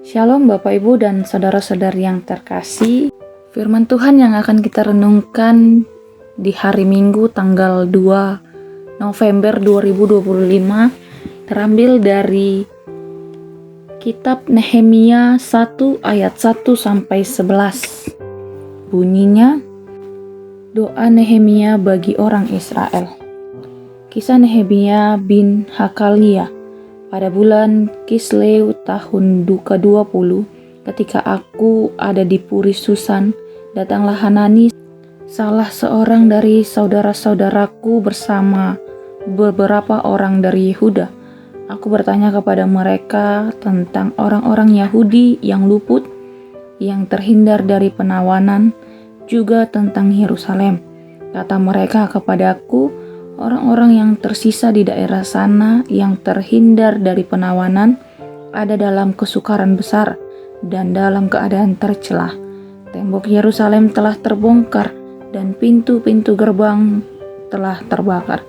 Shalom Bapak Ibu dan saudara-saudari yang terkasih. Firman Tuhan yang akan kita renungkan di hari Minggu tanggal 2 November 2025 terambil dari kitab Nehemia 1 ayat 1 sampai 11. Bunyinya, doa Nehemia bagi orang Israel. Kisah Nehemia bin Hakalia. Pada bulan Kisleu tahun ke-20, ketika aku ada di Puri Susan, datanglah Hanani, salah seorang dari saudara-saudaraku bersama beberapa orang dari Yehuda. Aku bertanya kepada mereka tentang orang-orang Yahudi yang luput, yang terhindar dari penawanan, juga tentang Yerusalem. Kata mereka kepadaku, orang-orang yang tersisa di daerah sana yang terhindar dari penawanan ada dalam kesukaran besar dan dalam keadaan tercelah. Tembok Yerusalem telah terbongkar dan pintu-pintu gerbang telah terbakar.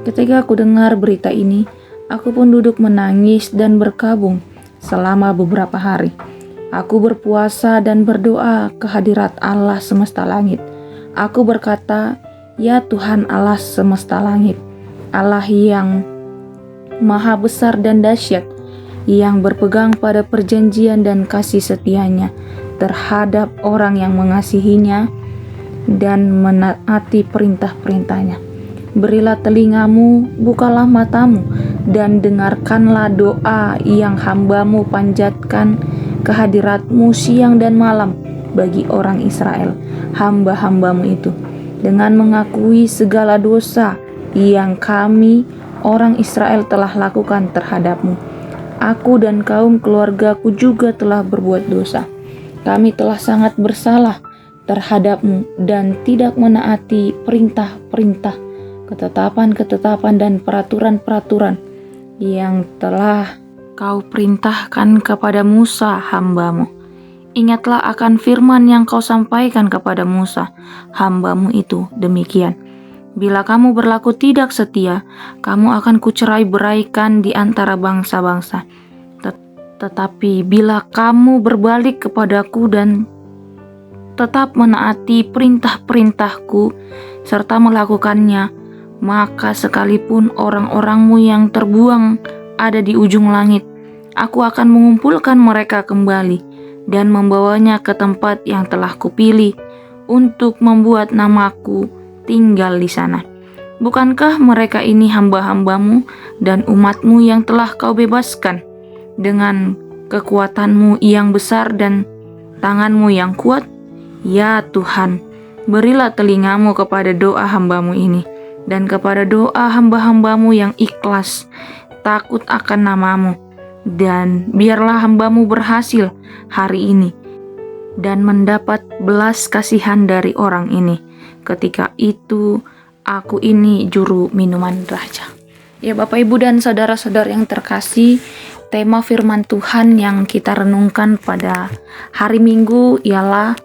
Ketika aku dengar berita ini, aku pun duduk menangis dan berkabung selama beberapa hari. Aku berpuasa dan berdoa ke hadirat Allah semesta langit. Aku berkata, "Ya Tuhan Allah semesta langit, Allah yang maha besar dan dahsyat, yang berpegang pada perjanjian dan kasih setianya terhadap orang yang mengasihinya dan menaati perintah-perintahnya. Berilah telingamu, bukalah matamu, dan dengarkanlah doa yang hambamu panjatkan ke hadiratmu siang dan malam bagi orang Israel, hamba-hambamu itu, dengan mengakui segala dosa yang kami orang Israel telah lakukan terhadapmu. Aku dan kaum keluargaku juga telah berbuat dosa. Kami telah sangat bersalah terhadapmu dan tidak menaati perintah-perintah, ketetapan-ketetapan dan peraturan-peraturan yang telah kau perintahkan kepada Musa hambamu. Ingatlah akan firman yang kau sampaikan kepada Musa, hambamu itu demikian. Bila kamu berlaku tidak setia, kamu akan kucerai-beraikan di antara bangsa-bangsa. Tetapi bila kamu berbalik kepadaku dan tetap menaati perintah-perintahku serta melakukannya, maka sekalipun orang-orangmu yang terbuang ada di ujung langit, aku akan mengumpulkan mereka kembali dan membawanya ke tempat yang telah kupilih untuk membuat namaku tinggal di sana. Bukankah mereka ini hamba-hambamu dan umatmu yang telah kau bebaskan dengan kekuatanmu yang besar dan tanganmu yang kuat? Ya Tuhan, berilah telingamu kepada doa hambamu ini dan kepada doa hamba-hambamu yang ikhlas, takut akan namamu. Dan biarlah hambamu berhasil hari ini dan mendapat belas kasihan dari orang ini. Ketika itu aku ini juru minuman raja." Ya Bapak Ibu dan saudara-saudara yang terkasih, tema firman Tuhan yang kita renungkan pada hari Minggu ialah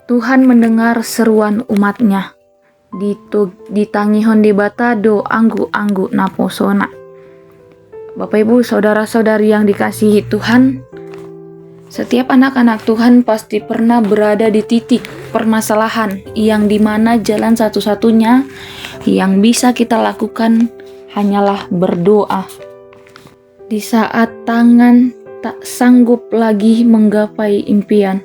Tuhan mendengar seruan umatnya. Ditangihon debata do anggu-anggu naposona. Bapak Ibu, saudara-saudari yang dikasihi Tuhan, setiap anak-anak Tuhan pasti pernah berada di titik permasalahan yang dimana jalan satu-satunya yang bisa kita lakukan hanyalah berdoa. Di saat tangan tak sanggup lagi menggapai impian,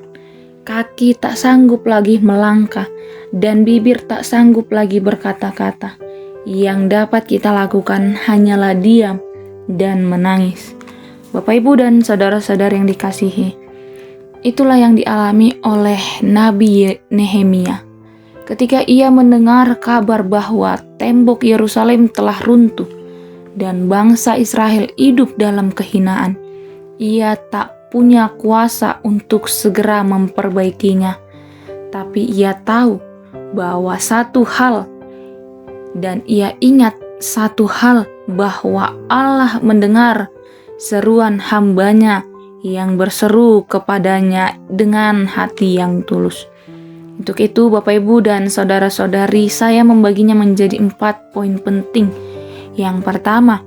kaki tak sanggup lagi melangkah, dan bibir tak sanggup lagi berkata-kata, yang dapat kita lakukan hanyalah diam dan menangis. Bapak Ibu dan saudara-saudara yang dikasihi, itulah yang dialami oleh Nabi Nehemia ketika ia mendengar kabar bahwa tembok Yerusalem telah runtuh dan bangsa Israel hidup dalam kehinaan. Ia tak punya kuasa untuk segera memperbaikinya, tapi ia tahu bahwa satu hal, dan ia ingat satu hal, bahwa Allah mendengar seruan hambanya yang berseru kepadanya dengan hati yang tulus. Untuk itu Bapak Ibu dan saudara-saudari, saya membaginya menjadi 4 poin penting. Yang pertama,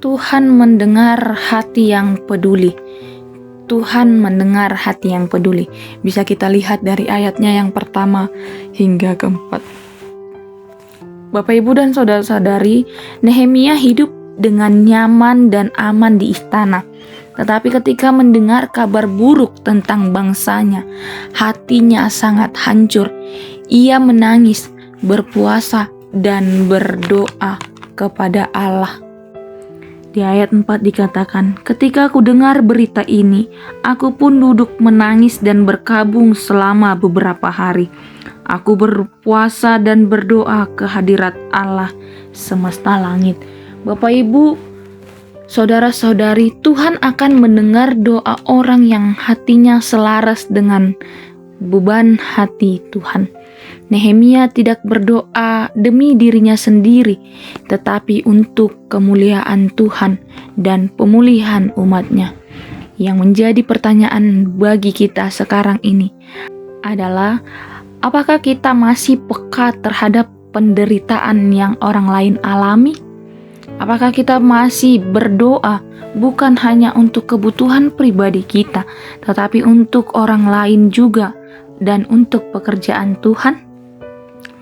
Tuhan mendengar hati yang peduli. Tuhan mendengar hati yang peduli. Bisa kita lihat dari ayatnya yang pertama hingga keempat. Bapak, Ibu, dan saudara-saudari, Nehemia hidup dengan nyaman dan aman di istana. Tetapi ketika mendengar kabar buruk tentang bangsanya, hatinya sangat hancur. Ia menangis, berpuasa, dan berdoa kepada Allah. Di ayat 4 dikatakan, "Ketika aku dengar berita ini, aku pun duduk menangis dan berkabung selama beberapa hari. Aku berpuasa dan berdoa ke hadirat Allah semesta langit." Bapak, Ibu, saudara-saudari, Tuhan akan mendengar doa orang yang hatinya selaras dengan beban hati Tuhan. Nehemia tidak berdoa demi dirinya sendiri, tetapi untuk kemuliaan Tuhan dan pemulihan umatnya. Yang menjadi pertanyaan bagi kita sekarang ini adalah, apakah kita masih peka terhadap penderitaan yang orang lain alami? Apakah kita masih berdoa bukan hanya untuk kebutuhan pribadi kita, tetapi untuk orang lain juga dan untuk pekerjaan Tuhan?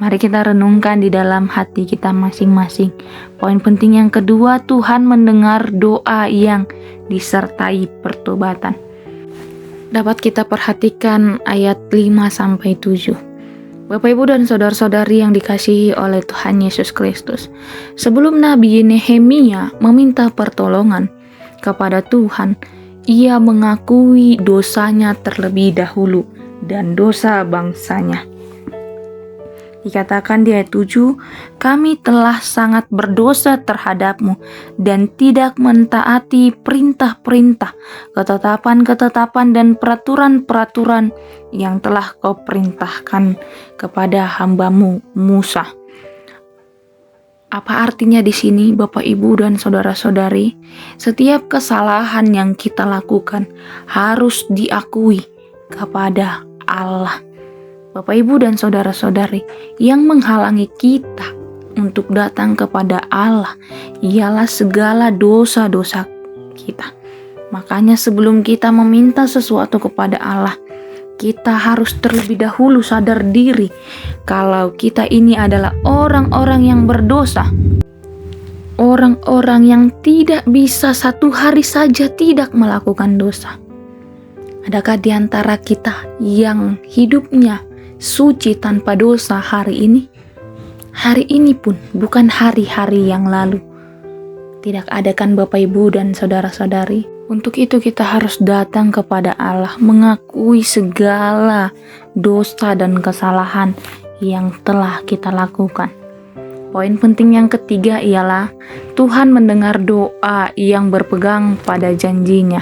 Mari kita renungkan di dalam hati kita masing-masing. Poin penting yang kedua, Tuhan mendengar doa yang disertai pertobatan. Dapat kita perhatikan ayat 5-7. Bapak, Ibu, dan saudara-saudari yang dikasihi oleh Tuhan Yesus Kristus. Sebelum Nabi Nehemia meminta pertolongan kepada Tuhan, ia mengakui dosanya terlebih dahulu dan dosa bangsanya. Dikatakan di ayat 7, "Kami telah sangat berdosa terhadapmu dan tidak mentaati perintah-perintah, ketetapan-ketetapan dan peraturan-peraturan yang telah kau perintahkan kepada hamba-Mu Musa." Apa artinya di sini, Bapak, Ibu, dan saudara-saudari? Setiap kesalahan yang kita lakukan harus diakui kepada Allah. Bapak, Ibu, dan saudara-saudari, yang menghalangi kita untuk datang kepada Allah ialah segala dosa-dosa kita. Makanya sebelum kita meminta sesuatu kepada Allah, kita harus terlebih dahulu sadar diri kalau kita ini adalah orang-orang yang berdosa. Orang-orang yang tidak bisa satu hari saja tidak melakukan dosa. Adakah di antara kita yang hidupnya suci tanpa dosa hari ini? Hari ini pun, bukan hari-hari yang lalu. Tidak ada kan Bapak, Ibu, dan saudara-saudari? Untuk itu kita harus datang kepada Allah, mengakui segala dosa dan kesalahan yang telah kita lakukan. Poin penting yang ketiga ialah Tuhan mendengar doa yang berpegang pada janjinya.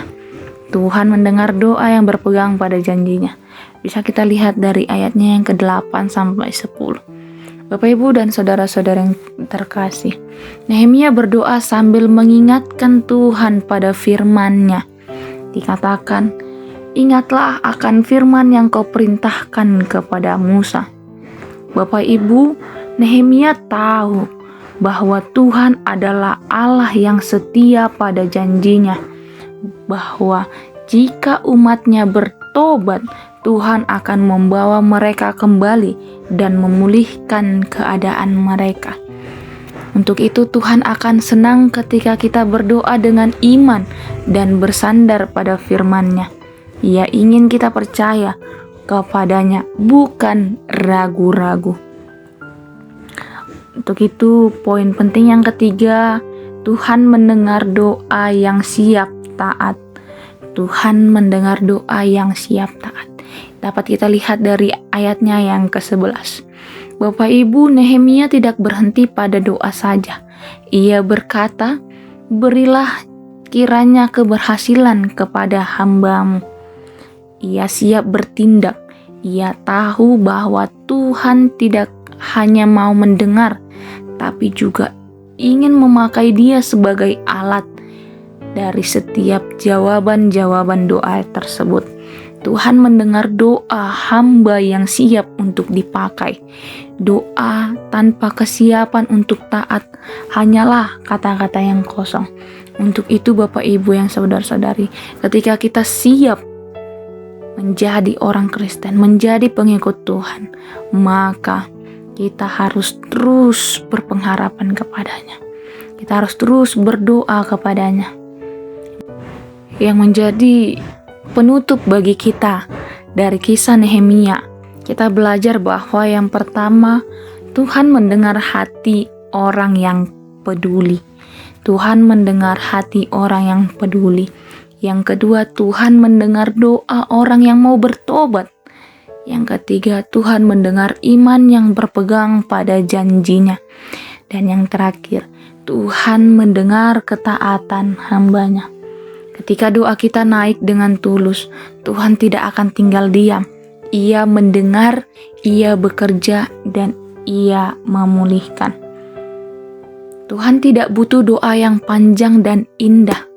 Tuhan mendengar doa yang berpegang pada janjinya. Bisa kita lihat dari ayatnya yang ke-8-10. Bapak, Ibu, dan saudara-saudara yang terkasih, Nehemia berdoa sambil mengingatkan Tuhan pada firman-Nya. Dikatakan, "Ingatlah akan firman yang kau perintahkan kepada Musa." Bapak, Ibu, Nehemia tahu bahwa Tuhan adalah Allah yang setia pada janjinya, bahwa jika umatnya bertobat, Tuhan akan membawa mereka kembali dan memulihkan keadaan mereka. Untuk itu Tuhan akan senang ketika kita berdoa dengan iman dan bersandar pada firman-Nya. Ia ingin kita percaya kepadanya, bukan ragu-ragu. Untuk itu poin penting yang ketiga, Tuhan mendengar doa yang siap taat. Tuhan mendengar doa yang siap taat. Dapat kita lihat dari ayatnya yang ke-11. Bapak, Ibu, Nehemia tidak berhenti pada doa saja. Ia berkata, "Berilah kiranya keberhasilan kepada hamba-Mu." Ia siap bertindak. Ia tahu bahwa Tuhan tidak hanya mau mendengar, tapi juga ingin memakai dia sebagai alat dari setiap jawaban-jawaban doa tersebut. Tuhan mendengar doa hamba yang siap untuk dipakai. Doa tanpa kesiapan untuk taat hanyalah kata-kata yang kosong. Untuk itu Bapak Ibu yang saudara-saudari, ketika kita siap menjadi orang Kristen, menjadi pengikut Tuhan, maka kita harus terus berpengharapan kepadanya. Kita harus terus berdoa kepadanya. Yang menjadi penutup bagi kita dari kisah Nehemia, kita belajar bahwa yang pertama, Tuhan mendengar hati orang yang peduli. Tuhan mendengar hati orang yang peduli. Yang kedua, Tuhan mendengar doa orang yang mau bertobat. Yang ketiga, Tuhan mendengar iman yang berpegang pada janjinya. Dan yang terakhir, Tuhan mendengar ketaatan hamba-Nya. Ketika doa kita naik dengan tulus, Tuhan tidak akan tinggal diam. Ia mendengar, Ia bekerja, dan Ia memulihkan. Tuhan tidak butuh doa yang panjang dan indah.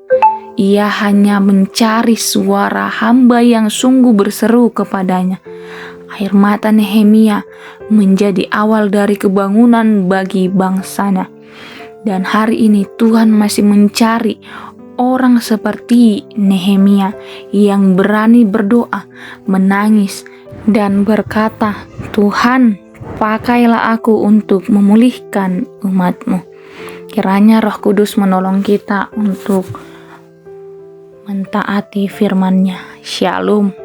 Ia hanya mencari suara hamba yang sungguh berseru kepadanya. Air mata Nehemia menjadi awal dari kebangunan bagi bangsanya. Dan hari ini Tuhan masih mencari orang seperti Nehemia yang berani berdoa, menangis, dan berkata, "Tuhan, pakailah aku untuk memulihkan umat-Mu." Kiranya Roh Kudus menolong kita untuk mentaati firman-Nya. Shalom.